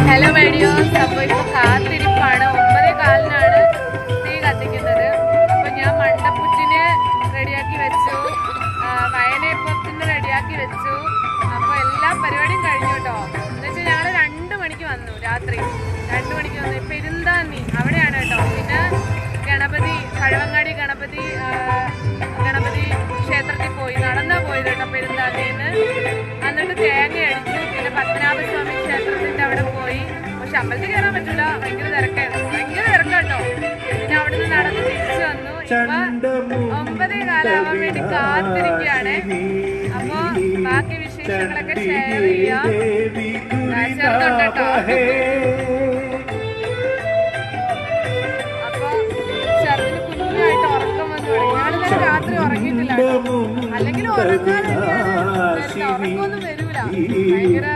Hello videos. അപ്പോൾ ഇപ്പോൾ കാത്തിരിപ്പാണ്. 9:15-നാണ് തീ കത്തിക്കുന്നത്. അപ്പോൾ ഞാൻ മണ്ടപ്പുറ്റിന് റെഡിയാക്കി വെച്ചു, വയനയപ്പത്തിന് റെഡിയാക്കി വെച്ചു. അപ്പോൾ എല്ലാ പരിപാടിയും കഴിഞ്ഞു കേട്ടോ. എന്നുവെച്ചാൽ ഞങ്ങൾ 2 മണിക്ക് വന്നു, രാത്രി 2 മണിക്ക് വന്നു. പെരുന്താന്നി അവിടെയാണ് കേട്ടോ. പിന്നെ ഗണപതി, കഴവങ്ങാടി ഗണപതി ക്ഷേത്രത്തിൽ പോയി, നടന്നാ പോയത് കേട്ടോ പെരുന്താന്നിന്ന്. എന്നിട്ട് തേങ്ങ അടിച്ചു. പിന്നെ പത്മനാഭസ്വാമി ക്ഷേത്രത്തിന്റെ അവിടെ പോയി. പക്ഷെ അമ്പലത്തിൽ കയറാൻ പറ്റില്ല, ഭയങ്കര തിരക്കായിരുന്നു, ഭയങ്കര തിരക്കാട്ടോ. പിന്നെ അവിടെ നിന്ന് നടന്ന് തിരിച്ചു വന്നു. ഇപ്പൊ 9:15 വേണ്ടി കാത്തിരിക്കുകയാണ്. അപ്പൊ ബാക്കി വിശേഷങ്ങളൊക്കെ ഷെയർ ചെയ്യാം. ചെറുതുണ്ടോ. അപ്പൊ ചെറുതിന് കുഞ്ഞായിട്ട് ഉറക്കം വന്നു തുടങ്ങി. ഞാനിന്നലെ രാത്രി ഉറങ്ങിയിട്ടില്ല, അല്ലെങ്കിൽ ഉറങ്ങാൻ ഉറക്കമൊന്നും വരൂല. ഭയങ്കര